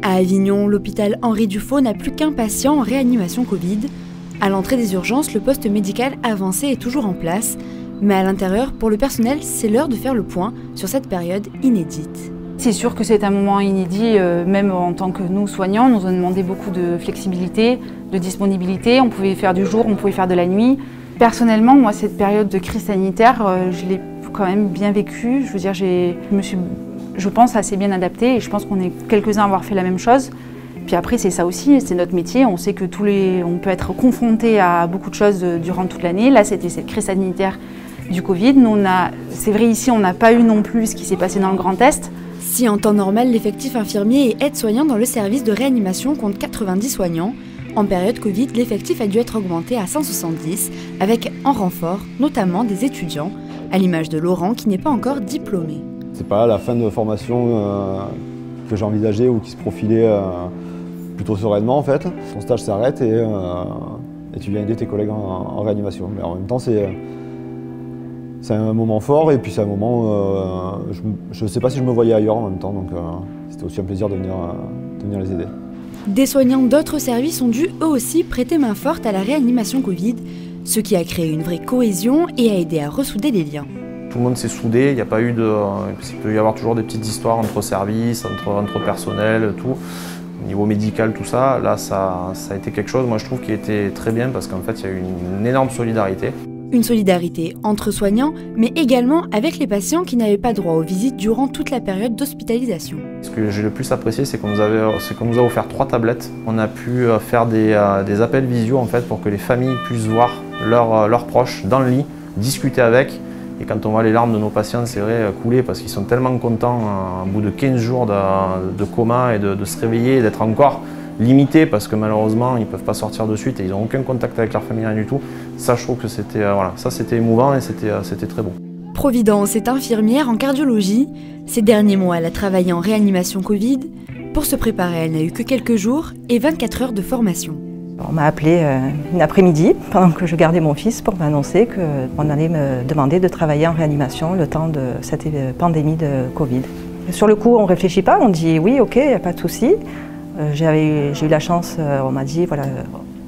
À Avignon, l'hôpital Henri Dufaux n'a plus qu'un patient en réanimation Covid. À l'entrée des urgences, le poste médical avancé est toujours en place. Mais à l'intérieur, pour le personnel, c'est l'heure de faire le point sur cette période inédite. C'est sûr que c'est un moment inédit, même en tant que nous soignants, on nous a demandé beaucoup de flexibilité, de disponibilité. On pouvait faire du jour, on pouvait faire de la nuit. Personnellement, moi, cette période de crise sanitaire, je l'ai quand même bien vécue. Je veux dire, je me suis, je pense, assez bien adaptée et je pense qu'on est quelques-uns à avoir fait la même chose. Puis après, c'est ça aussi, c'est notre métier. On sait que on peut être confronté à beaucoup de choses durant toute l'année. Là, c'était cette crise sanitaire du Covid. Nous, c'est vrai, ici, on n'a pas eu non plus ce qui s'est passé dans le Grand Est. Si en temps normal, l'effectif infirmier et aide-soignant dans le service de réanimation compte 90 soignants, en période Covid, l'effectif a dû être augmenté à 170, avec en renfort notamment des étudiants, à l'image de Laurent qui n'est pas encore diplômé. C'est pas la fin de formation que j'ai envisagée ou qui se profilait plutôt sereinement en fait. Ton stage s'arrête et tu viens aider tes collègues en réanimation. Mais en même temps, c'est un moment fort et puis c'est un moment, je ne sais pas si je me voyais ailleurs en même temps, donc c'était aussi un plaisir de venir les aider. Des soignants d'autres services ont dû eux aussi prêter main forte à la réanimation Covid, ce qui a créé une vraie cohésion et a aidé à ressouder les liens. Tout le monde s'est soudé, il n'y a pas eu il peut y avoir toujours des petites histoires entre services, entre personnel, tout. Au niveau médical, tout ça, là ça a été quelque chose, moi je trouve, qui était très bien parce qu'en fait il y a eu une énorme solidarité. Une solidarité entre soignants, mais également avec les patients qui n'avaient pas droit aux visites durant toute la période d'hospitalisation. Ce que j'ai le plus apprécié, c'est qu'on nous a offert 3 tablettes. On a pu faire des appels visio en fait, pour que les familles puissent voir leurs proches dans le lit, discuter avec. Et quand on voit les larmes de nos patients, c'est vrai, couler parce qu'ils sont tellement contents au bout de 15 jours de coma et de se réveiller et d'être encore limités parce que malheureusement ils ne peuvent pas sortir de suite et ils n'ont aucun contact avec leur famille, rien du tout. Ça, je trouve que c'était c'était émouvant et c'était très beau. Providence est infirmière en cardiologie. Ces derniers mois, elle a travaillé en réanimation Covid. Pour se préparer, elle n'a eu que quelques jours et 24 heures de formation. On m'a appelé une après-midi pendant que je gardais mon fils pour m'annoncer qu'on allait me demander de travailler en réanimation le temps de cette pandémie de Covid. Sur le coup, on ne réfléchit pas, on dit oui, ok, il n'y a pas de souci. J'ai eu la chance, on m'a dit, voilà,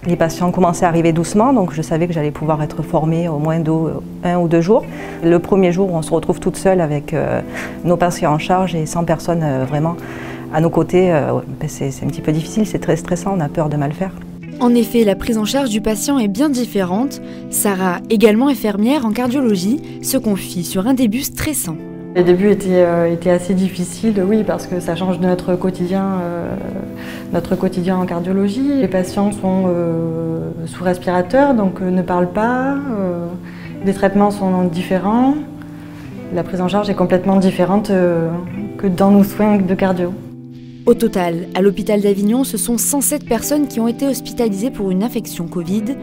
les patients commençaient à arriver doucement, donc je savais que j'allais pouvoir être formée au moins 1 ou 2 jours. Le premier jour, on se retrouve toute seule avec nos patients en charge et 100 personnes vraiment à nos côtés. C'est un petit peu difficile, c'est très stressant, on a peur de mal faire. En effet, la prise en charge du patient est bien différente. Sarah, également infirmière en cardiologie, se confie sur un début stressant. Les débuts étaient assez difficiles, oui, parce que ça change de notre quotidien en cardiologie. Les patients sont sous respirateur, donc ne parlent pas, les traitements sont différents. La prise en charge est complètement différente que dans nos soins de cardio. Au total, à l'hôpital d'Avignon, ce sont 107 personnes qui ont été hospitalisées pour une infection Covid.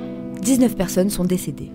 19 personnes sont décédées.